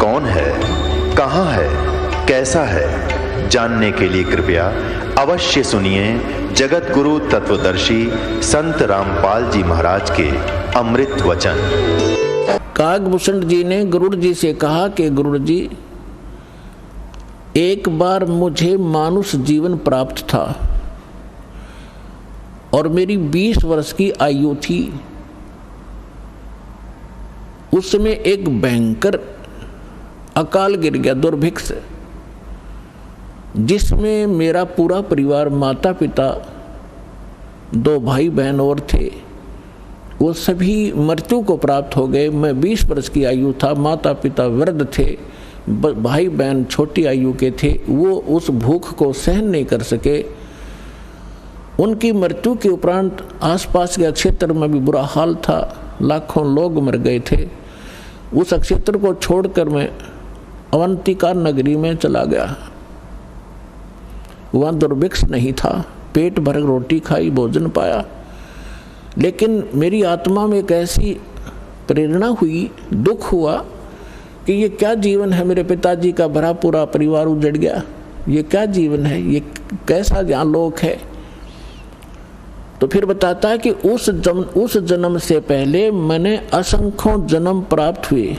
कौन है, कहां है, कैसा है, जानने के लिए कृपया अवश्य सुनिए जगत गुरु तत्वदर्शी संत रामपाल जी महाराज के अमृत वचन। कागभूषण जी ने गरुड़ जी से कहा कि गरुड़ जी, एक बार मुझे मानुष जीवन प्राप्त था और मेरी 20 वर्ष की आयु थी। उस समय एक भयंकर अकाल गिर गया, दुर्भिक्ष, जिसमें मेरा पूरा परिवार, माता पिता, 2 भाई बहन और थे, वो सभी मृत्यु को प्राप्त हो गए। मैं 20 वर्ष की आयु था, माता पिता वृद्ध थे, भाई बहन छोटी आयु के थे। वो उस भूख को सहन नहीं कर सके। उनकी मृत्यु के उपरांत आसपास के क्षेत्र में भी बुरा हाल था, लाखों लोग मर गए थे। उस क्षेत्र को छोड़कर मैं अवंतिका नगरी में चला गया। वहाँ दुर्भिक्ष नहीं था, पेट भर रोटी खाई, भोजन पाया, लेकिन मेरी आत्मा में एक ऐसी प्रेरणा हुई, दुख हुआ कि ये क्या जीवन है। मेरे पिताजी का भरा पूरा परिवार उजड़ गया, ये क्या जीवन है, ये कैसा यहाँ लोक है। तो फिर बताता है कि उस जन्म से पहले मैंने असंख्यों जन्म प्राप्त हुए।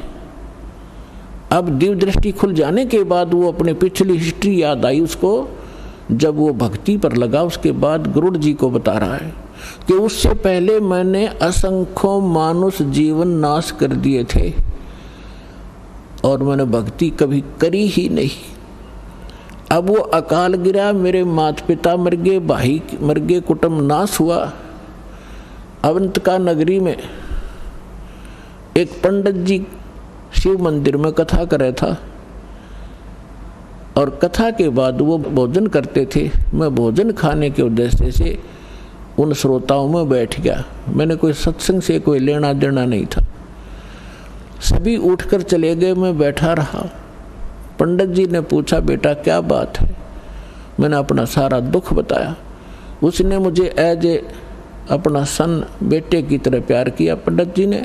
अब दिव्य दृष्टि खुल जाने के बाद वो अपने पिछली हिस्ट्री याद आई उसको। जब वो भक्ति पर लगा, उसके बाद गरुड़ जी को बता रहा है कि उससे पहले मैंने असंख्यों मानुष जीवन नाश कर दिए थे और मैंने भक्ति कभी करी ही नहीं। अब वो अकाल गिरा, मेरे माता पिता मर गए, भाई मर गए, कुटुंब नाश हुआ। अवंतिका नगरी में एक पंडित जी शिव मंदिर में कथा कर रहा था और कथा के बाद वो भोजन करते थे। मैं भोजन खाने के उद्देश्य से उन श्रोताओं में बैठ गया। मैंने कोई सत्संग से कोई लेना देना नहीं था। सभी उठकर चले गए, मैं बैठा रहा। पंडित जी ने पूछा, बेटा क्या बात है? मैंने अपना सारा दुख बताया। उसने मुझे एज ए अपना सन, बेटे की तरह प्यार किया पंडित जी ने,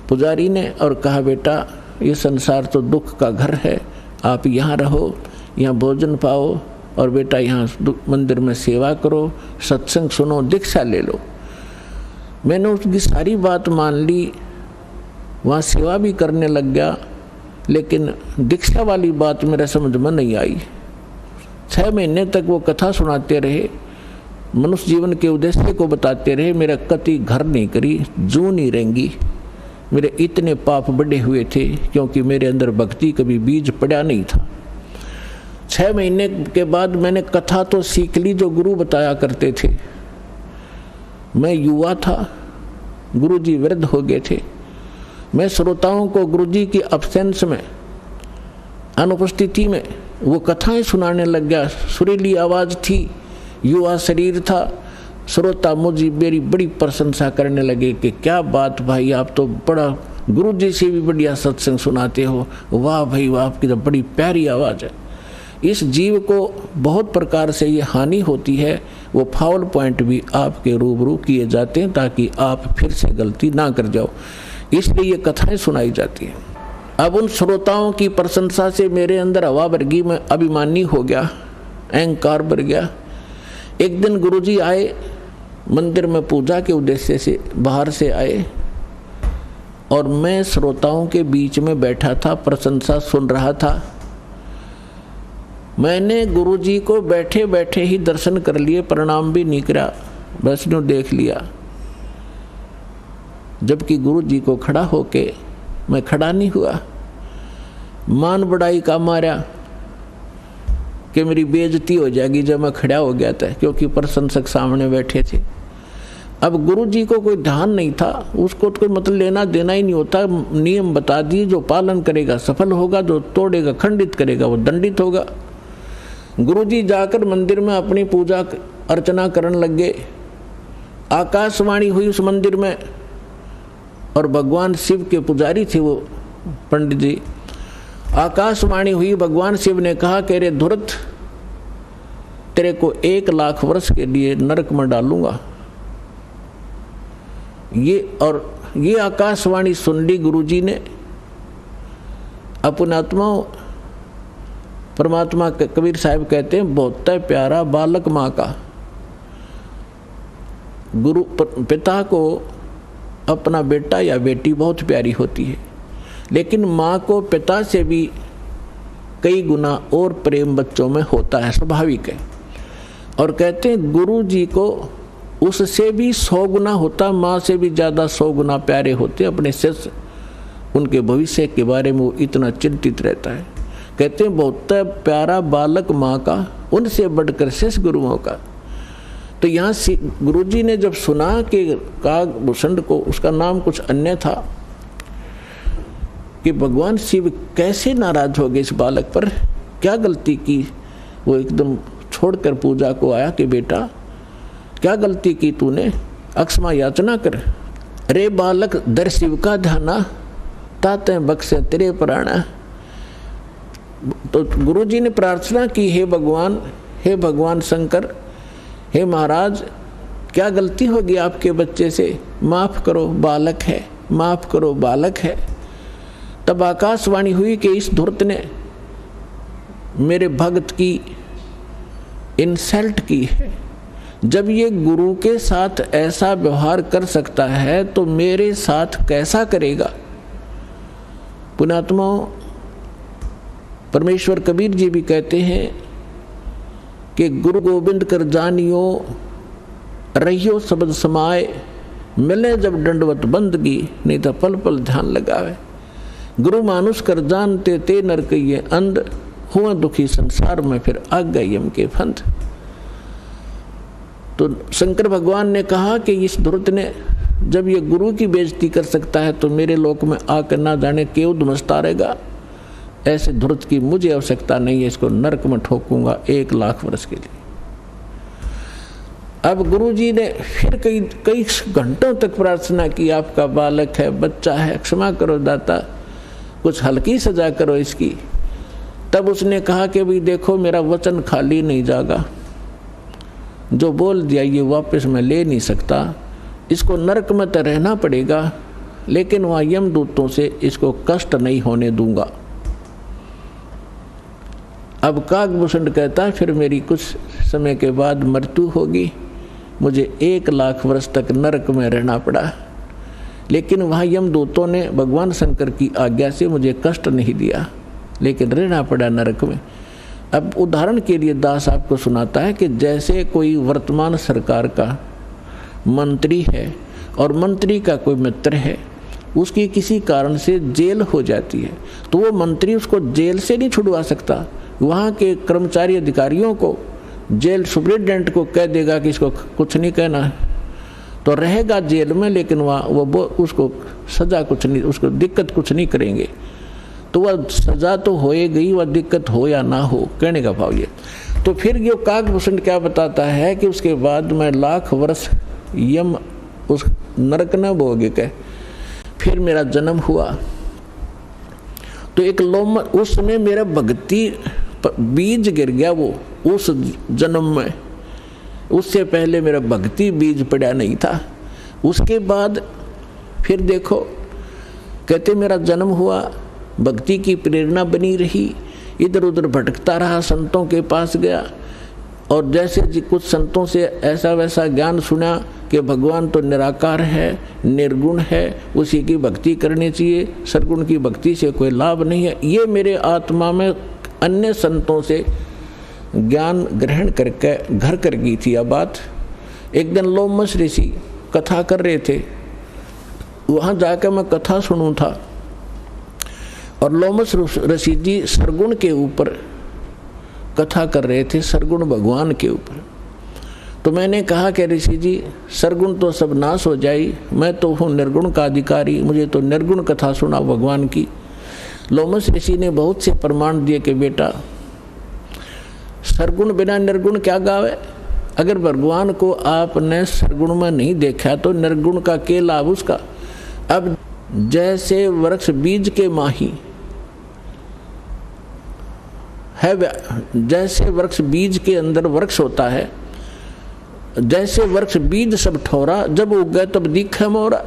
पुजारी ने, और कहा, बेटा ये संसार तो दुख का घर है, आप यहाँ रहो, यहाँ भोजन पाओ और बेटा यहाँ मंदिर में सेवा करो, सत्संग सुनो, दीक्षा ले लो। मैंने उसकी सारी बात मान ली, वहाँ सेवा भी करने लग गया, लेकिन दीक्षा वाली बात मेरे समझ में नहीं आई। 6 महीने तक वो कथा सुनाते रहे, मनुष्य जीवन के उद्देश्य को बताते रहे। मेरा कति घर नहीं करी, जू नहीं रहेंगी। मेरे इतने पाप बढ़े हुए थे क्योंकि मेरे अंदर भक्ति कभी बीज पड़ा नहीं था। 6 महीने के बाद मैंने कथा तो सीख ली जो गुरु बताया करते थे। मैं युवा था, गुरु जी वृद्ध हो गए थे। मैं श्रोताओं को गुरु जी की अब्सेंस में, अनुपस्थिति में वो कथाएं सुनाने लग गया। सुरीली आवाज़ थी, युवा शरीर था। श्रोता मुझे मेरी बड़ी प्रशंसा करने लगे कि क्या बात भाई, आप तो बड़ा गुरु जी से भी बढ़िया सत्संग सुनाते हो, वाह भाई वाह, आपकी तो बड़ी प्यारी आवाज़ है। इस जीव को बहुत प्रकार से ये हानि होती है, वो फाउल पॉइंट भी आपके रूबरू किए जाते हैं ताकि आप फिर से गलती ना कर जाओ, इसलिए ये कथाएं सुनाई जाती हैं। अब उन श्रोताओं की प्रशंसा से मेरे अंदर हवा भर गई, मैं अभिमानी हो गया, अहंकार भर गया। एक दिन गुरुजी आए, मंदिर में पूजा के उद्देश्य से बाहर से आए और मैं श्रोताओं के बीच में बैठा था, प्रशंसा सुन रहा था। मैंने गुरुजी को बैठे बैठे ही दर्शन कर लिए, प्रणाम भी नहीं करा, बस यूं देख लिया। जबकि गुरुजी को खड़ा होके मैं खड़ा नहीं हुआ। मान बढ़ाई का मारा कि मेरी बेइज्जती हो जाएगी जब मैं खड़ा हो गया था, क्योंकि प्रशंसक सामने बैठे थे। अब गुरुजी को कोई ध्यान नहीं था, उसको तो कोई मतलब लेना देना ही नहीं होता। नियम बता दिए, जो पालन करेगा सफल होगा, जो तोड़ेगा खंडित करेगा वो दंडित होगा। गुरुजी जाकर मंदिर में अपनी पूजा अर्चना करने लग गए। आकाशवाणी हुई उस मंदिर में और भगवान शिव के पुजारी थे वो पंडित जी। आकाशवाणी हुई, भगवान शिव ने कहा कि रे धुरत, तेरे को 1 लाख वर्ष के लिए नरक में डालूंगा। ये आकाशवाणी सुन ली गुरुजी ने। अपनात्मा परमात्मा कबीर साहब कहते हैं बहुत प्यारा बालक माँ का। गुरु पिता को अपना बेटा या बेटी बहुत प्यारी होती है, लेकिन माँ को पिता से भी कई गुना और प्रेम बच्चों में होता है, स्वाभाविक है। और कहते हैं गुरु जी को उससे भी 100 गुना होता, माँ से भी ज़्यादा 100 गुना प्यारे होते अपने शिष्य। उनके भविष्य के बारे में वो इतना चिंतित रहता है। कहते हैं बहुत प्यारा बालक माँ का, उनसे बढ़कर शिष्य गुरुओं का। तो यहाँ गुरुजी ने जब सुना कि कागभूषण को, उसका नाम कुछ अन्य था, कि भगवान शिव कैसे नाराज हो गए इस बालक पर, क्या गलती की, वो एकदम छोड़कर पूजा को आया कि बेटा क्या गलती की तूने, अक्षमा याचना कर। रे बालक दर शिव का ध्याना, ताते बख्शे तेरे प्राणा। तो गुरुजी ने प्रार्थना की, हे भगवान शंकर, हे महाराज, क्या गलती होगी आपके बच्चे से, माफ़ करो बालक है, माफ़ करो बालक है। तब आकाशवाणी हुई कि इस धूर्त ने मेरे भक्त की इंसल्ट की है। जब ये गुरु के साथ ऐसा व्यवहार कर सकता है तो मेरे साथ कैसा करेगा। पुण्यात्माओं, परमेश्वर कबीर जी भी कहते हैं कि गुरु गोविंद कर जानियो, रहियो शब्द समाए, मिले जब दंडवत बंदगी, नहीं तो पल पल ध्यान लगावे। गुरु मानुष कर जानते ते नरक ये अंध, हुआ दुखी संसार में फिर आ गए यम के फंद। तो शंकर भगवान ने कहा कि इस धूर्त ने जब ये गुरु की बेइज्जती कर सकता है तो मेरे लोक में आकर ना जाने क्यों धुमसता रहेगा। ऐसे धूर्त की मुझे आवश्यकता नहीं है, इसको नरक में ठोकूंगा 1 लाख वर्ष के लिए। अब गुरुजी ने फिर कई घंटों तक प्रार्थना की, आपका बालक है, बच्चा है, क्षमा करो दाता, कुछ हल्की सजा करो इसकी। तब उसने कहा कि भाई देखो, मेरा वचन खाली नहीं जागा, जो बोल दिया ये वापस मैं ले नहीं सकता, इसको नरक में तो रहना पड़ेगा, लेकिन वहाँ यमदूतों से इसको कष्ट नहीं होने दूंगा। अब कागभूषण कहता, फिर मेरी कुछ समय के बाद मृत्यु होगी, मुझे 1 लाख वर्ष तक नरक में रहना पड़ा, लेकिन वहाँ यमदूतों ने भगवान शंकर की आज्ञा से मुझे कष्ट नहीं दिया, लेकिन रहना पड़ा नरक में। अब उदाहरण के लिए दास आपको सुनाता है कि जैसे कोई वर्तमान सरकार का मंत्री है और मंत्री का कोई मित्र है, उसकी किसी कारण से जेल हो जाती है, तो वो मंत्री उसको जेल से नहीं छुड़वा सकता। वहाँ के कर्मचारी अधिकारियों को, जेल सुप्रिटेंडेंट को कह देगा कि इसको कुछ नहीं कहना, तो रहेगा जेल में, लेकिन वहाँ वो उसको सज़ा कुछ नहीं, उसको दिक्कत कुछ नहीं करेंगे। तो वह सज़ा तो होएगी, वह दिक्कत हो या ना हो, कहने का भाव ये। तो फिर ये कागभूषण क्या बताता है कि उसके बाद मैं 1 लाख वर्ष यम उस नरक न भोगे के फिर मेरा जन्म हुआ। तो एक लोम उसमें मेरा भक्ति बीज गिर गया, वो उस जन्म में, उससे पहले मेरा भक्ति बीज पड़ा नहीं था। उसके बाद फिर देखो, कहते मेरा जन्म हुआ, भक्ति की प्रेरणा बनी रही, इधर उधर भटकता रहा, संतों के पास गया, और जैसे कुछ संतों से ऐसा वैसा ज्ञान सुना कि भगवान तो निराकार है, निर्गुण है, उसी की भक्ति करनी चाहिए, सरगुण की भक्ति से कोई लाभ नहीं है। ये मेरे आत्मा में अन्य संतों से ज्ञान ग्रहण करके घर कर गई थी। अब बात एक दिन लोमस ऋषि कथा कर रहे थे, वहाँ जाकर मैं कथा सुनूं था, और लोमस ऋषि जी सरगुण के ऊपर कथा कर रहे थे, सरगुण भगवान के ऊपर। तो मैंने कहा कि ऋषि जी, सरगुण तो सब नाश हो जाए, मैं तो हूँ निर्गुण का अधिकारी, मुझे तो निर्गुण कथा सुना भगवान की। लोमस ऋषि ने बहुत से प्रमाण दिए कि बेटा, सरगुण बिना निर्गुण क्या गावे। अगर भगवान को आपने सरगुण में नहीं देखा तो निर्गुण का क्या लाभ उसका। अब जैसे वृक्ष बीज के माही है, जैसे वृक्ष बीज के अंदर वृक्ष होता है, जैसे वृक्ष बीज सब ठोरा, जब उग गए तब दिखे मोरा।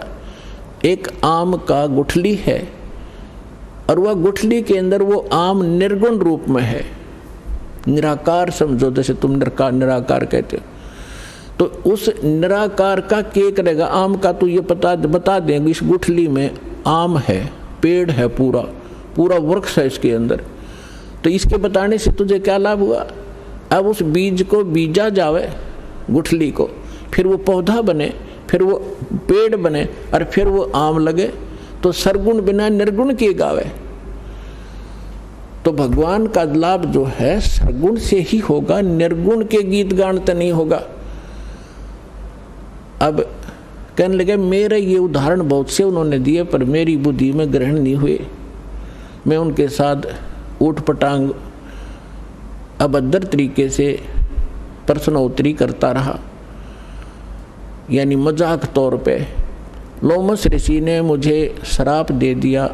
एक आम का गुठली है, और वह गुठली के अंदर वो आम निर्गुण रूप में है, निराकार समझो, जैसे तुम निराकार कहते हो। तो उस निराकार का क्या करेगा? आम का तो ये बता देंगे इस गुठली में आम है, पेड़ है, पूरा वृक्ष है इसके अंदर। तो इसके बताने से तुझे क्या लाभ हुआ? अब उस बीज को बीजा जावे गुठली को, फिर वो पौधा बने, फिर वो पेड़ बने और फिर वो आम लगे। तो सरगुण बिना निर्गुण किए गावे। तो भगवान का लाभ जो है सरगुण से ही होगा, निर्गुण के गीत गान तो नहीं होगा। अब कहने लगे मेरे ये उदाहरण बहुत से उन्होंने दिए पर मेरी बुद्धि में ग्रहण नहीं हुए। मैं उनके साथ ऊट पटांग अभद्र तरीके से प्रश्नोत्तरी करता रहा, यानी मजाक तौर पे। लोमस ऋषि ने मुझे श्राप दे दिया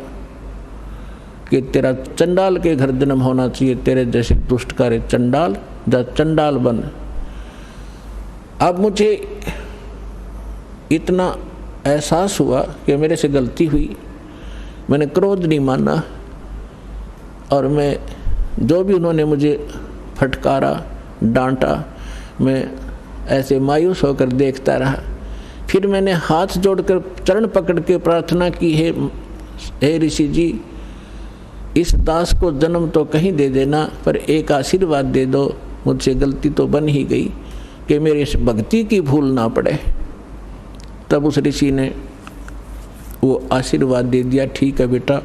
कि तेरा चंडाल के घर जन्म होना चाहिए, तेरे जैसे दुष्ट कार्य चंडाल, चंडाल बन। अब मुझे इतना एहसास हुआ कि मेरे से गलती हुई, मैंने क्रोध नहीं माना और मैं जो भी उन्होंने मुझे फटकारा डांटा, मैं ऐसे मायूस होकर देखता रहा। फिर मैंने हाथ जोड़कर चरण पकड़ के प्रार्थना की, हे ऋषि जी, इस दास को जन्म तो कहीं दे देना पर एक आशीर्वाद दे दो, मुझसे गलती तो बन ही गई कि मेरी इस भक्ति की भूल ना पड़े। तब उस ऋषि ने वो आशीर्वाद दे दिया, ठीक है बेटा,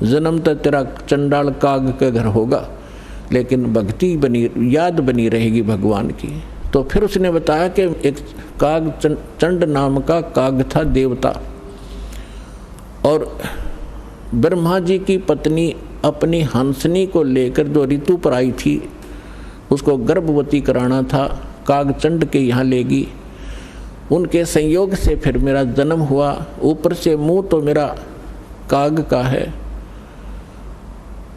जन्म तो तेरा चंडाल काग के घर होगा लेकिन भक्ति बनी, याद बनी रहेगी भगवान की। तो फिर उसने बताया कि एक काग, चंड नाम का काग था देवता, और ब्रह्मा जी की पत्नी अपनी हंसनी को लेकर जो ऋतु पर आई थी उसको गर्भवती कराना था, काग चंड के यहाँ लेगी। उनके संयोग से फिर मेरा जन्म हुआ। ऊपर से मुंह तो मेरा काग का है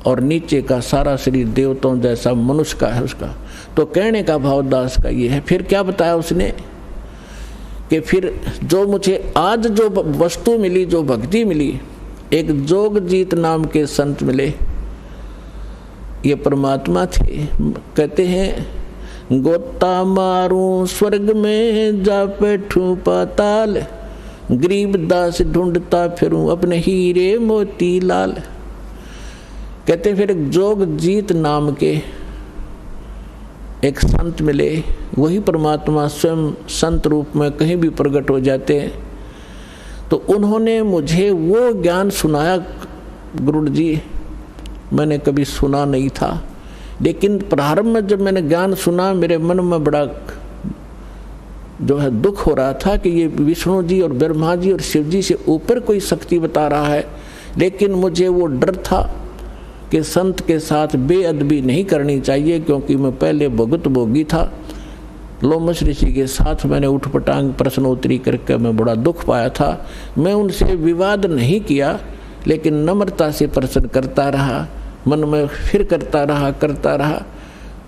और नीचे का सारा शरीर देवताओं जैसा मनुष्य का है उसका। तो कहने का भाव दास का ये है। फिर क्या बताया उसने कि फिर जो मुझे आज जो वस्तु मिली, जो भक्ति मिली, एक जोगजीत नाम के संत मिले, ये परमात्मा थे। कहते हैं गोता मारूं स्वर्ग में जा बैठूं पाताल, गरीब दास ढूंढता फिरूं अपने हीरे मोती लाल। कहते फिर जोगजीत नाम के एक संत मिले, वही परमात्मा स्वयं संत रूप में कहीं भी प्रकट हो जाते हैं। तो उन्होंने मुझे वो ज्ञान सुनाया, गुरु जी मैंने कभी सुना नहीं था, लेकिन प्रारंभ में जब मैंने ज्ञान सुना मेरे मन में बड़ा जो है दुख हो रहा था कि ये विष्णु जी और ब्रह्मा जी और शिव जी से ऊपर कोई शक्ति बता रहा है। लेकिन मुझे वो डर था कि संत के साथ बेअदबी नहीं करनी चाहिए, क्योंकि मैं पहले भुगत भोगी था। लोमस ऋषि के साथ मैंने उठपटांग प्रश्नोत्तरी करके मैं बड़ा दुख पाया था। मैं उनसे विवाद नहीं किया, लेकिन नम्रता से प्रश्न करता रहा, मन में फिर करता रहा।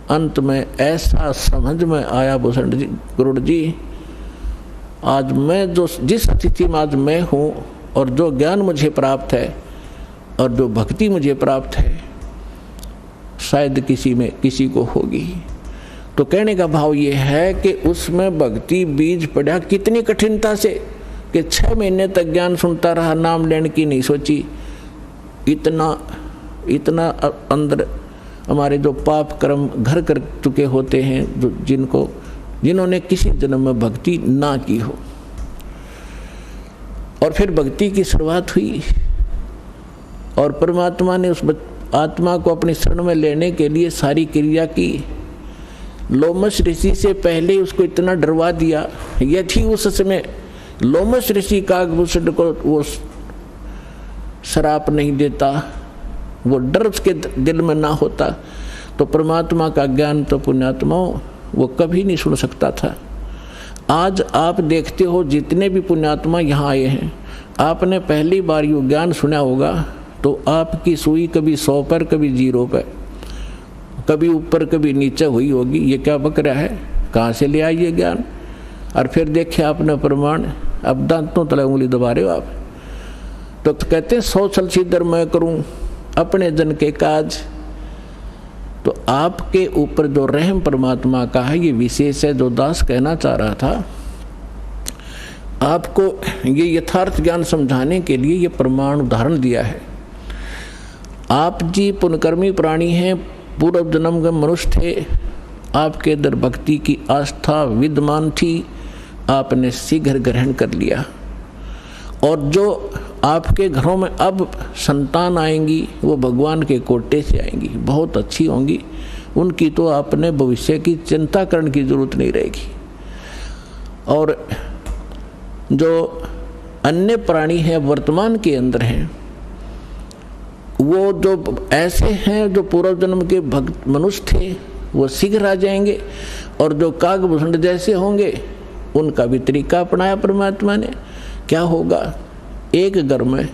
अंत में ऐसा समझ में आया भूषण जी, गुरु जी, आज मैं जिस स्थिति में आज मैं हूँ और जो ज्ञान मुझे प्राप्त है और जो भक्ति मुझे प्राप्त है, शायद किसी को होगी। तो कहने का भाव ये है कि उसमें भक्ति बीज पड़ा कितनी कठिनता से कि 6 महीने तक ज्ञान सुनता रहा, नाम लेने की नहीं सोची। इतना अंदर हमारे जो पाप कर्म घर कर चुके होते हैं, जिन्होंने किसी जन्म में भक्ति ना की हो। और फिर भक्ति की शुरुआत हुई और परमात्मा ने उस आत्मा को अपनी शरण में लेने के लिए सारी क्रिया की। लोमस ऋषि से पहले उसको इतना डरवा दिया, यदि उस समय लोमस ऋषि कागभूषण को वो श्राप नहीं देता, वो डर उसके दिल में ना होता, तो परमात्मा का ज्ञान तो पुण्यात्माओं वो कभी नहीं सुन सकता था। आज आप देखते हो जितने भी पुण्यात्मा यहाँ आए हैं, आपने पहली बार ये ज्ञान सुना होगा तो आपकी सुई कभी 100 पर, कभी 0 पर, कभी ऊपर कभी नीचे हुई होगी। ये क्या बक रहा है, कहाँ से ले आइए ज्ञान। और फिर देखे आपने प्रमाण, अब दांतों तले उंगली दबा रहे हो आप। तो कहते हैं 100 छल सीधर मैं करूं, अपने जन के काज। तो आपके ऊपर जो रहम परमात्मा का है ये विशेष है। जो दास कहना चाह रहा था, आपको ये यथार्थ ज्ञान समझाने के लिए ये प्रमाण उदाहरण दिया है। आप जी पुण्यकर्मी प्राणी हैं, पूर्व जन्म के मनुष्य थे, आपके अंदर भक्ति की आस्था विद्यमान थी, आपने शीघ्र ग्रहण कर लिया। और जो आपके घरों में अब संतान आएंगी वो भगवान के कोटे से आएंगी, बहुत अच्छी होंगी, उनकी तो आपने भविष्य की चिंता करने की जरूरत नहीं रहेगी। और जो अन्य प्राणी हैं वर्तमान के अंदर हैं, वो जो ऐसे हैं जो पूर्व जन्म के भक्त मनुष्य थे वो शीघ्र आ जाएंगे। और जो कागभूषण जैसे होंगे उनका भी तरीका अपनाया परमात्मा ने। क्या होगा, एक घर में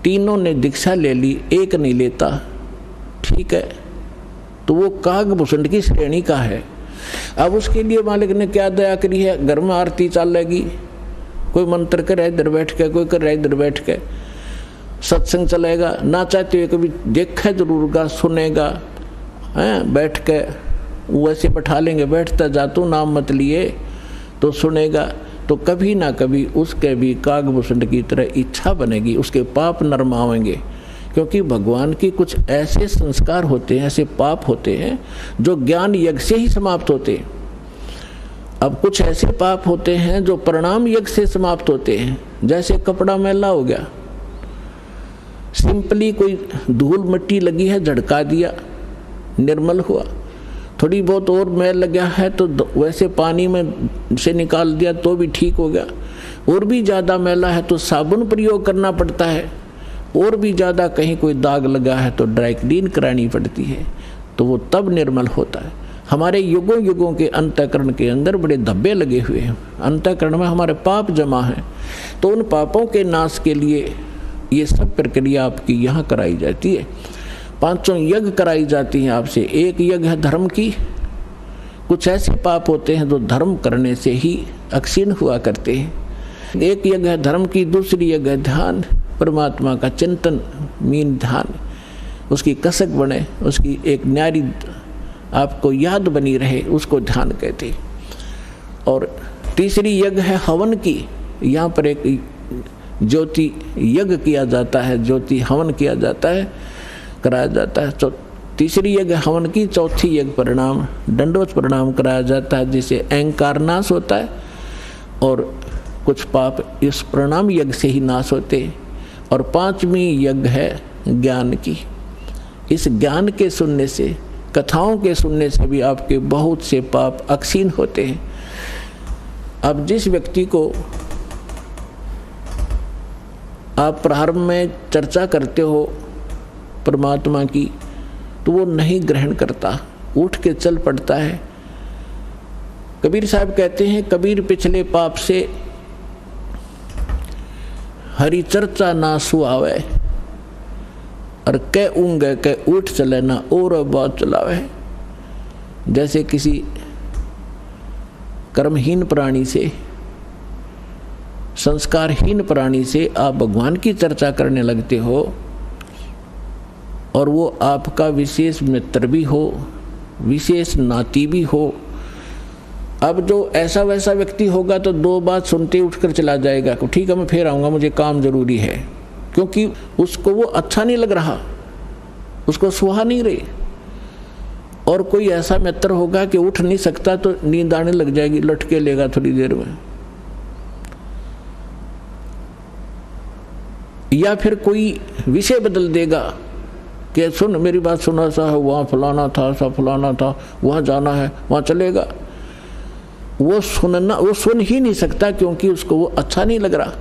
तीनों ने दीक्षा ले ली, एक नहीं लेता, ठीक है, तो वो कागभूषण की श्रेणी का है। अब उसके लिए मालिक ने क्या दया करी है, घर में आरती चलेगी, कोई मंत्र करे इधर बैठ के, कोई करे इधर बैठ के, सत्संग चलेगा, ना चाहते हुए कभी देखा जरूर गा, सुनेगा, हैं बैठ के वैसे बैठा लेंगे, बैठता जा तू नाम मत लिए तो सुनेगा। तो कभी ना कभी उसके भी कागभूषण की तरह इच्छा बनेगी, उसके पाप नरमावेंगे। क्योंकि भगवान की कुछ ऐसे संस्कार होते हैं, ऐसे पाप होते हैं जो ज्ञान यज्ञ से ही समाप्त होते हैं। अब कुछ ऐसे पाप होते हैं जो प्रणाम यज्ञ से समाप्त होते हैं। जैसे कपड़ा मैला हो गया, सिंपली कोई धूल मिट्टी लगी है झड़का दिया, निर्मल हुआ। थोड़ी बहुत और मैल लगा है तो वैसे पानी में से निकाल दिया तो भी ठीक हो गया। और भी ज़्यादा मैला है तो साबुन प्रयोग करना पड़ता है। और भी ज़्यादा कहीं कोई दाग लगा है तो ड्राई क्लीन करानी पड़ती है, तो वो तब निर्मल होता है। हमारे युगों युगों के अंतःकरण के अंदर बड़े धब्बे लगे हुए हैं, अंतःकरण में हमारे पाप जमा हैं। तो उन पापों के नाश के लिए ये सब प्रक्रिया आपकी यहाँ कराई जाती है। 5 यज्ञ कराई जाती हैं आपसे। एक यज्ञ है धर्म की। कुछ ऐसे पाप होते हैं जो धर्म करने से ही अक्षीण हुआ करते हैं। एक यज्ञ है धर्म की, दूसरी यज्ञ है ध्यान, परमात्मा का चिंतन, मीन ध्यान, उसकी कसक बने, उसकी एक न्यारी आपको याद बनी रहे, उसको ध्यान कहते हैं। और तीसरी यज्ञ है हवन की। यहाँ पर एक ज्योति यज्ञ किया जाता है, ज्योति हवन किया जाता है, कराया जाता है। तीसरी यज्ञ हवन की, चौथी यज्ञ प्रणाम, दंडवत प्रणाम कराया जाता है, जिससे अहंकार नाश होता है और कुछ पाप इस प्रणाम यज्ञ से ही नाश होते हैं। और 5वीं यज्ञ है ज्ञान की। इस ज्ञान के सुनने से, कथाओं के सुनने से भी आपके बहुत से पाप अक्षीण होते हैं। अब जिस व्यक्ति को आप प्रारंभ में चर्चा करते हो परमात्मा की, तो वो नहीं ग्रहण करता, उठ के चल पड़ता है। कबीर साहब कहते हैं, कबीर पिछले पाप से हरि चर्चा ना सुआवे, और कै ऊँगे कै उठ चले ना और बात चलावे। जैसे किसी कर्महीन प्राणी से, संस्कारहीन प्राणी से आप भगवान की चर्चा करने लगते हो, और वो आपका विशेष मित्र भी हो, विशेष नाती भी हो। अब जो ऐसा वैसा व्यक्ति होगा तो 2 बात सुनते उठकर चला जाएगा, ठीक है मैं फिर आऊँगा, मुझे काम जरूरी है, क्योंकि उसको वो अच्छा नहीं लग रहा, उसको सुहा नहीं रही। और कोई ऐसा मित्र होगा कि उठ नहीं सकता तो नींद आने लग जाएगी, लटके लेगा थोड़ी देर में। या फिर कोई विषय बदल देगा कि सुन मेरी बात सुना, सा है वहाँ फलाना था, सा फलाना था, वहाँ जाना है, वहाँ चलेगा। वो सुन ही नहीं सकता, क्योंकि उसको वो अच्छा नहीं लग रहा।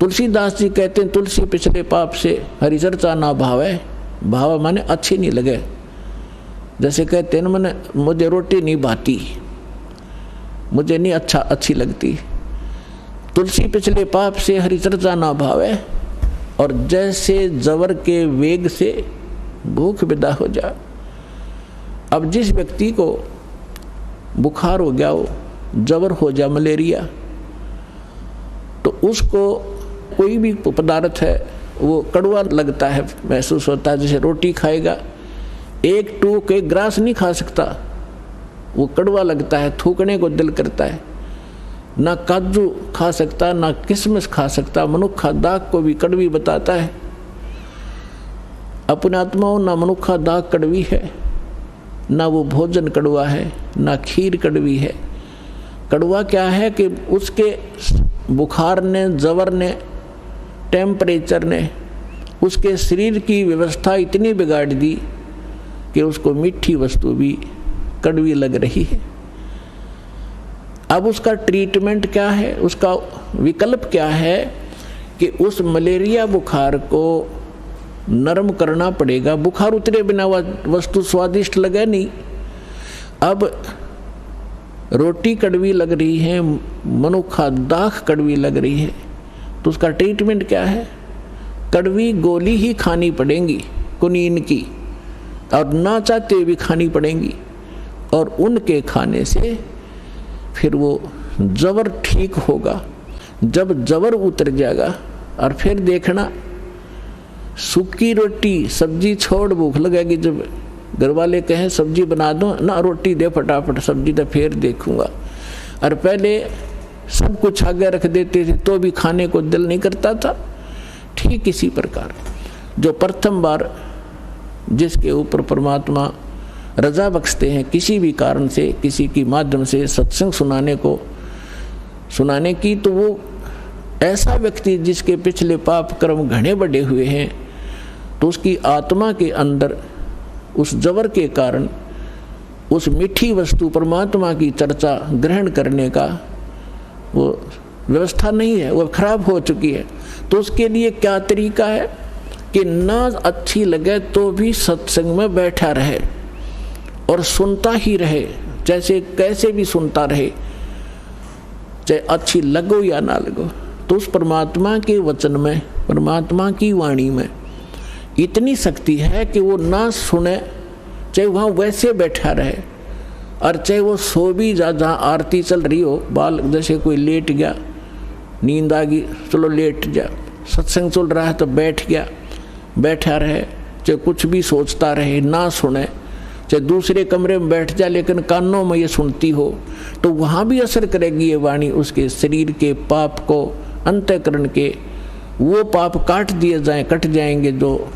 तुलसीदास जी कहते हैं, तुलसी पिछले पाप से हरि चर्चा ना भावे। भावा माने अच्छी नहीं लगे। जैसे कहते हैं मैंने, मुझे रोटी नहीं भाती, मुझे नहीं अच्छी लगती। तुलसी पिछले पाप से हरि चर्चा ना भावे, और जैसे जवर के वेग से भूख विदा हो जा। अब जिस व्यक्ति को बुखार हो गया हो, जवर हो जा, मलेरिया, तो उसको कोई भी पदार्थ है वो कड़वा लगता है, महसूस होता है। जैसे रोटी खाएगा, एक टूक एक ग्रास नहीं खा सकता, वो कड़वा लगता है, थूकने को दिल करता है। ना काजू खा सकता, ना किशमिश खा सकता। मनुखा दाग को भी कड़वी बताता है। अपने आत्माओं ना मनुखा दाग कड़वी है, ना वो भोजन कड़वा है, ना खीर कड़वी है। कड़वा क्या है कि उसके बुखार ने, जवर ने, टेम्परेचर ने उसके शरीर की व्यवस्था इतनी बिगाड़ दी कि उसको मीठी वस्तु भी कड़वी लग रही है। अब उसका ट्रीटमेंट क्या है, उसका विकल्प क्या है कि उस मलेरिया बुखार को नरम करना पड़ेगा। बुखार उतरे बिना वस्तु स्वादिष्ट लगे नहीं। अब रोटी कड़वी लग रही है, मनुखा दाख कड़वी लग रही है, तो उसका ट्रीटमेंट क्या है? कड़वी गोली ही खानी पड़ेंगी कुनीन की, और ना चाहते भी खानी पड़ेंगी। और उनके खाने से फिर वो जबर ठीक होगा। जब जबर उतर जाएगा और फिर देखना, सूखी रोटी सब्जी छोड़ भूख लगेगी। जब घर वाले कहें सब्जी बना दो ना, रोटी दे फटाफट, सब्जी तो फिर देखूंगा। और पहले सब कुछ आगे रख देते थे तो भी खाने को दिल नहीं करता था। ठीक इसी प्रकार जो प्रथम बार जिसके ऊपर परमात्मा रजा बख्शते हैं किसी भी कारण से, किसी की माध्यम से सत्संग सुनाने की, तो वो ऐसा व्यक्ति जिसके पिछले पाप कर्म घने बढ़े हुए हैं, तो उसकी आत्मा के अंदर उस जबर के कारण उस मीठी वस्तु परमात्मा की चर्चा ग्रहण करने का वो व्यवस्था नहीं है, वो खराब हो चुकी है। तो उसके लिए क्या तरीका है कि ना अच्छी लगे तो भी सत्संग में बैठा रहे और सुनता ही रहे, जैसे कैसे भी सुनता रहे, चाहे अच्छी लगो या ना लगो। तो उस परमात्मा के वचन में, परमात्मा की वाणी में इतनी शक्ति है कि वो ना सुने, चाहे वहाँ वैसे बैठा रहे, और चाहे वो सो भी जहाँ आरती चल रही हो, बाल जैसे कोई लेट गया, नींद आ गई, चलो लेट जा, सत्संग चल रहा है तो बैठ गया, बैठा रहे, चाहे कुछ भी सोचता रहे, ना सुने, चाहे दूसरे कमरे में बैठ जा लेकिन कानों में ये सुनती हो, तो वहाँ भी असर करेगी ये वाणी। उसके शरीर के पाप को, अंतःकरण के वो पाप काट दिए जाएं, कट जाएंगे जो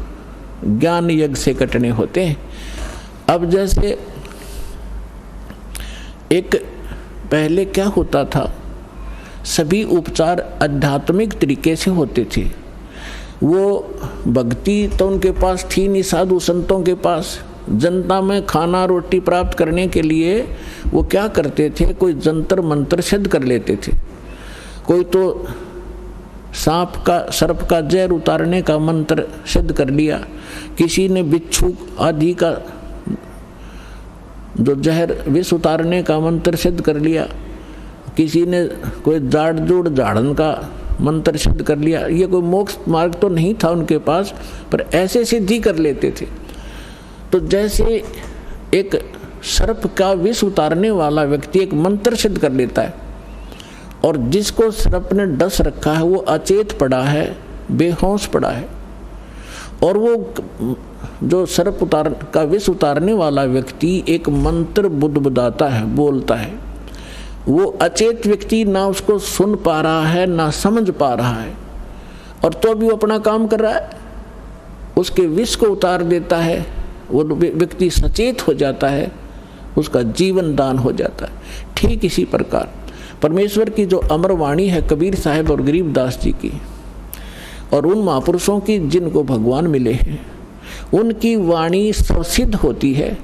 ज्ञान यज्ञ से कटने होते हैं। अब जैसे एक पहले क्या होता था, सभी उपचार आध्यात्मिक तरीके से होते थे। वो भक्ति तो उनके पास थी नहीं, साधु संतों के पास। जनता में खाना रोटी प्राप्त करने के लिए वो क्या करते थे, कोई जंतर मंत्र सिद्ध कर लेते थे। कोई तो सांप का, सर्प का जहर उतारने का मंत्र सिद्ध कर लिया, किसी ने बिच्छू आदि का जो जहर विष उतारने का मंत्र सिद्ध कर लिया, किसी ने कोई जाड़ जोड़ झाड़न का मंत्र सिद्ध कर लिया। ये कोई मोक्ष मार्ग तो नहीं था उनके पास, पर ऐसे सिद्धि कर लेते थे। तो जैसे एक सर्प का विष उतारने वाला व्यक्ति एक मंत्र सिद्ध कर लेता है, और जिसको सर्प ने डस रखा है वो अचेत पड़ा है, बेहोश पड़ा है, और वो जो सर्प का विष उतारने वाला व्यक्ति एक मंत्र बुदबुदाता है, बोलता है। वो अचेत व्यक्ति ना उसको सुन पा रहा है, ना समझ पा रहा है, और तो भी वो अपना काम कर रहा है, उसके विष को उतार देता है। वो व्यक्ति सचेत हो जाता है, उसका जीवन दान हो जाता है। ठीक इसी प्रकार परमेश्वर की जो अमर वाणी है कबीर साहब और गरीबदास जी की, और उन महापुरुषों की जिनको भगवान मिले हैं, उनकी वाणी स्वसिद्ध होती है,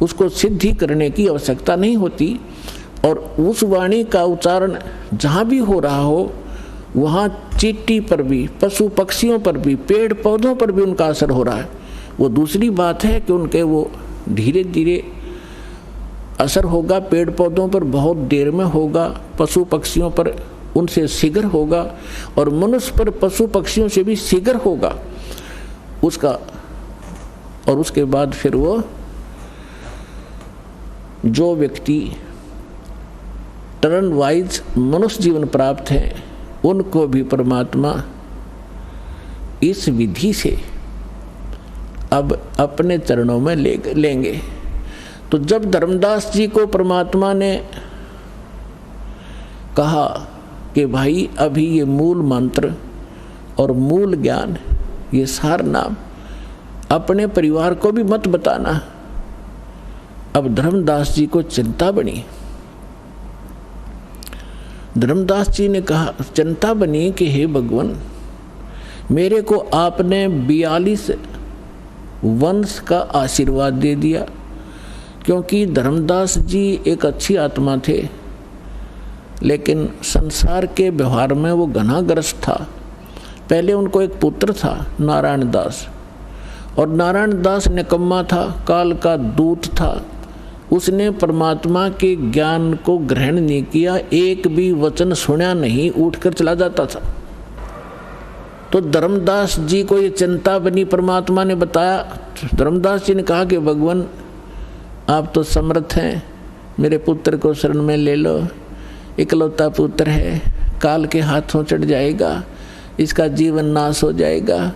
उसको सिद्धि करने की आवश्यकता नहीं होती। और उस वाणी का उच्चारण जहाँ भी हो रहा हो, वहाँ चींटी पर भी, पशु पक्षियों पर भी, पेड़ पौधों पर भी उनका असर हो रहा है। वो दूसरी बात है कि उनके वो धीरे धीरे असर होगा, पेड़ पौधों पर बहुत देर में होगा, पशु पक्षियों पर उनसे शीघ्र होगा, और मनुष्य पर पशु पक्षियों से भी शीघ्र होगा उसका। और उसके बाद फिर वो जो व्यक्ति टर्न वाइज मनुष्य जीवन प्राप्त है, उनको भी परमात्मा इस विधि से अब अपने चरणों में लेंगे। तो जब धर्मदास जी को परमात्मा ने कहा कि भाई अभी ये मूल मंत्र और मूल ज्ञान, ये सार नाम अपने परिवार को भी मत बताना, अब धर्मदास जी को चिंता बनी। धर्मदास जी ने कहा, चिंता बनी कि हे भगवान, मेरे को आपने 42 वंश का आशीर्वाद दे दिया, क्योंकि धर्मदास जी एक अच्छी आत्मा थे, लेकिन संसार के व्यवहार में वो घनाग्रस्त था। पहले उनको एक पुत्र था नारायण दास, और नारायण दास निकम्मा था, काल का दूत था। उसने परमात्मा के ज्ञान को ग्रहण नहीं किया, एक भी वचन सुना नहीं, उठकर चला जाता था। तो धर्मदास जी को ये चिंता बनी, परमात्मा ने बताया। धर्मदास जी ने कहा कि भगवान आप तो समर्थ हैं, मेरे पुत्र को शरण में ले लो, इकलौता पुत्र है, काल के हाथों चढ़ जाएगा, इसका जीवन नाश हो जाएगा।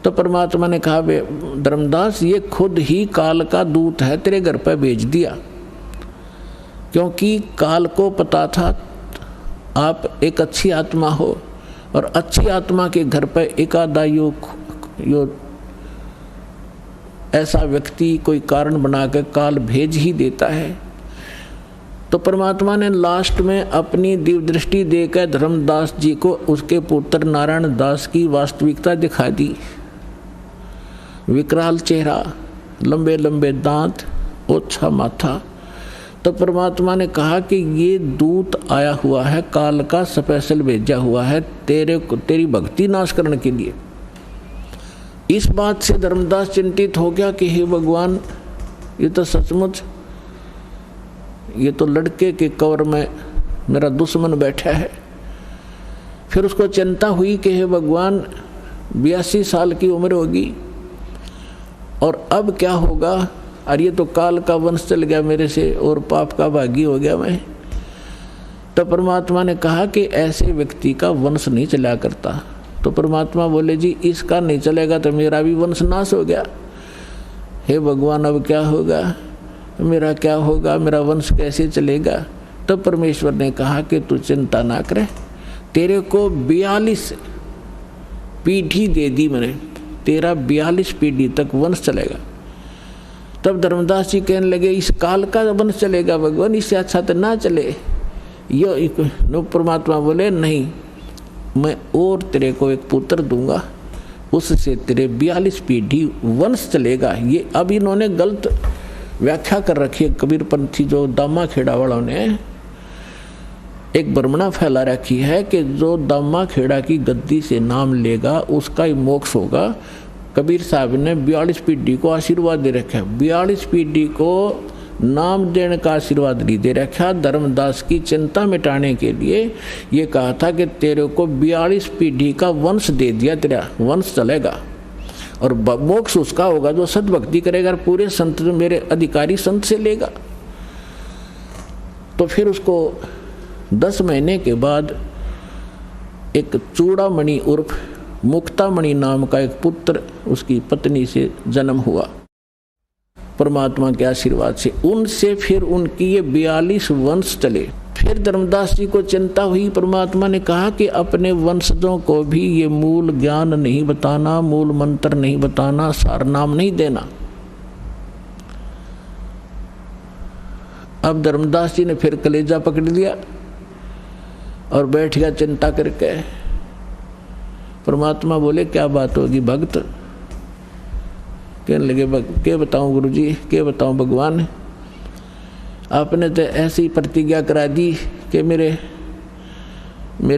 तो परमात्मा ने कहा, धर्मदास ये खुद ही काल का दूत है, तेरे घर पर भेज दिया, क्योंकि काल को पता था आप एक अच्छी आत्मा हो, और अच्छी आत्मा के घर पर एकादा यो ऐसा व्यक्ति कोई कारण बनाकर काल भेज ही देता है। तो परमात्मा ने लास्ट में अपनी दिव्य दृष्टि देकर धर्मदास जी को उसके पुत्र नारायण दास की वास्तविकता दिखा दी। विकराल चेहरा, लंबे लंबे दांत, ओछा माथा। तो परमात्मा ने कहा कि ये दूत आया हुआ है, काल का स्पेशल भेजा हुआ है तेरी भक्ति नाश करने के लिए। इस बात से धर्मदास चिंतित हो गया कि हे भगवान, ये तो सचमुच, ये तो लड़के के कवर में मेरा दुश्मन बैठा है। फिर उसको चिंता हुई कि हे भगवान, 82 साल की उम्र होगी और अब क्या होगा, और ये तो काल का वंश चल गया मेरे से और पाप का भागी हो गया मैं। तो परमात्मा ने कहा कि ऐसे व्यक्ति का वंश नहीं चला करता। तो परमात्मा बोले, जी इसका नहीं चलेगा तो मेरा भी वंश नाश हो गया। हे भगवान, अब क्या होगा, मेरा क्या होगा, मेरा वंश कैसे चलेगा। तो परमेश्वर ने कहा कि तू चिंता ना करे, तेरे को 42 पीढ़ी दे दी मैंने, तेरा 42 पीढ़ी तक वंश चलेगा। तब धर्मदास जी कहने लगे, इस काल का वंश चलेगा भगवान, इससे अच्छा तो ना चले। यो परमात्मा बोले, नहीं, मैं और तेरे को एक पुत्र दूंगा, उससे तेरे 42 पीढ़ी वंश चलेगा। ये अब इन्होंने गलत व्याख्या कर रखी है, कबीरपंथी जो दामा खेड़ा वालों ने एक भ्रमणा फैला रखी है कि जो दामा खेड़ा की गद्दी से नाम लेगा उसका ही मोक्ष होगा। कबीर साहब ने 42 पीढ़ी को आशीर्वाद दे रखा है, 42 पीढ़ी को नाम देने का आशीर्वाद नहीं दे रखा। धर्मदास की चिंता मिटाने के लिए ये कहा था कि तेरे को 42 पीढ़ी का वंश दे दिया, तेरा वंश चलेगा और मोक्ष उसका होगा जो सद्भक्ति करेगा, पूरे संत मेरे अधिकारी संत से लेगा। तो फिर उसको 10 महीने के बाद एक चूड़ामणि उर्फ मुक्तामणि नाम का एक पुत्र उसकी पत्नी से जन्म हुआ परमात्मा के आशीर्वाद से। उनसे फिर उनकी ये 42 वंश चले। फिर धर्मदास जी को चिंता हुई, परमात्मा ने कहा कि अपने वंशजों को भी ये मूल ज्ञान नहीं बताना, मूल मंत्र नहीं बताना, सार नाम नहीं देना। अब धर्मदास जी ने फिर कलेजा पकड़ लिया और बैठ गया चिंता करके। परमात्मा बोले, क्या बात होगी भक्त? कहने लगे, क्या बताऊं गुरुजी, क्या बताऊं भगवान, आपने तो ऐसी प्रतिज्ञा करा दी कि मेरे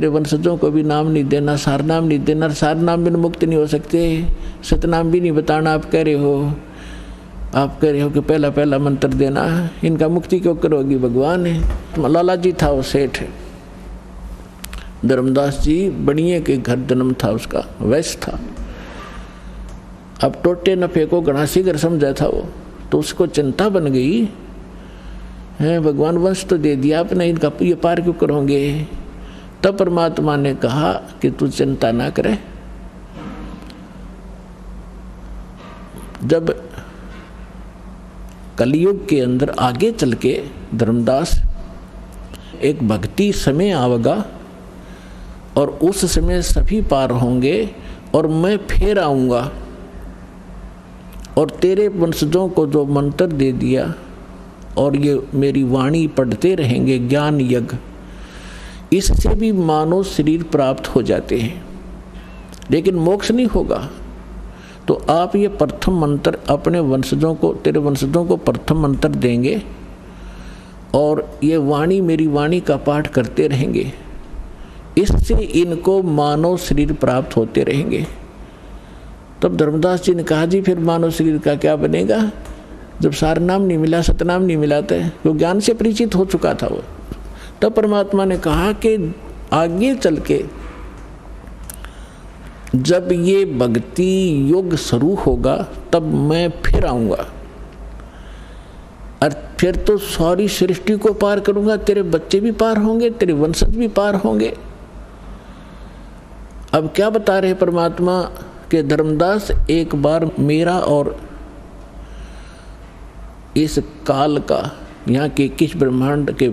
वंशजों को भी नाम नहीं देना, सार नाम नहीं देना, सार नाम बिन मुक्त नहीं हो सकते, सतनाम भी नहीं बताना। आप कह रहे हो कि पहला पहला मंत्र देना, इनका मुक्ति क्यों करोगी भगवान? लाला जी था वो सेठ, धर्मदास जी बनिए के घर जन्म था उसका, वैश्य था। अब टोटे नफे को गणासी घर समझा था वो, तो उसको चिंता बन गई है, भगवान वंश तो दे दिया आपने, इनका ये पार क्यों करोगे? तब परमात्मा ने कहा कि तू चिंता ना करे, जब कलयुग के अंदर आगे चल के धर्मदास एक भक्ति समय आवेगा और उस समय सभी पार होंगे और मैं फिर आऊँगा और तेरे वंशजों को जो मंत्र दे दिया और ये मेरी वाणी पढ़ते रहेंगे ज्ञान यज्ञ, इससे भी मानव शरीर प्राप्त हो जाते हैं, लेकिन मोक्ष नहीं होगा। तो आप ये प्रथम मंत्र अपने वंशजों को, तेरे वंशजों को प्रथम मंत्र देंगे और ये वाणी मेरी वाणी का पाठ करते रहेंगे, इससे इनको मानव शरीर प्राप्त होते रहेंगे। तब धर्मदास जी ने कहा जी फिर मानव शरीर का क्या बनेगा, जब सार नाम नहीं मिला, सतनाम नहीं मिला था, वो ज्ञान से परिचित हो चुका था वो। तब परमात्मा ने कहा कि आगे चल के जब ये भक्ति योग शुरू होगा तब मैं फिर आऊँगा और फिर तो सारी सृष्टि को पार करूँगा, तेरे बच्चे भी पार होंगे, तेरे वंशज भी पार होंगे। अब क्या बता रहे परमात्मा कि धर्मदास एक बार मेरा और इस काल का, यहाँ के किस ब्रह्मांड के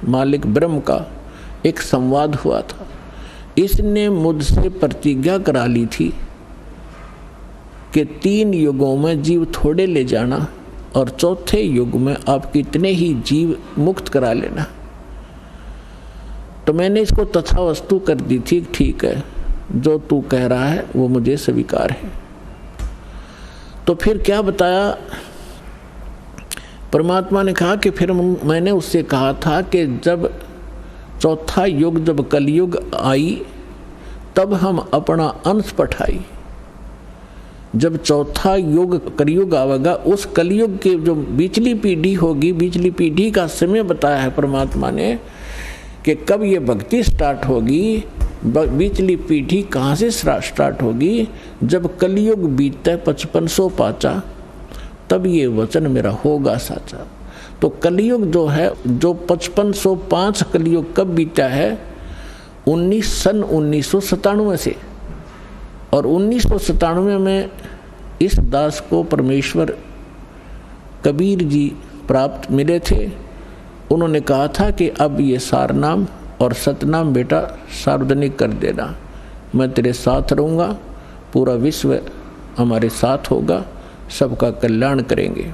मालिक ब्रह्म का एक संवाद हुआ था। इसने मुझसे प्रतिज्ञा करा ली थी कि 3 युगों में जीव थोड़े ले जाना और चौथे युग में आप कितने ही जीव मुक्त करा लेना। तो मैंने इसको तथा वस्तु कर दी थी, ठीक है जो तू कह रहा है वो मुझे स्वीकार है। तो फिर क्या बताया परमात्मा ने कहा कि फिर मैंने उससे कहा था कि जब चौथा युग, जब कलयुग आई तब हम अपना अंश पठाई। जब चौथा युग कलयुग आवेगा, उस कलयुग के जो बीचली पीढ़ी होगी, बीचली पीढ़ी का समय बताया है परमात्मा ने कि कब ये भक्ति स्टार्ट होगी। बीचली पीढ़ी कहाँ से स्टार्ट होगी, जब कलयुग बीतता 5500 पाचा, तब ये वचन मेरा होगा साचा। तो कलयुग जो है, जो 5505 कलयुग कब बीता है, सन 1997 से। और 1997 में इस दास को परमेश्वर कबीर जी प्राप्त मिले थे। उन्होंने कहा था कि अब ये सारनाम और सतनाम बेटा सार्वजनिक कर देना, मैं तेरे साथ रहूँगा, पूरा विश्व हमारे साथ होगा, सबका कल्याण करेंगे।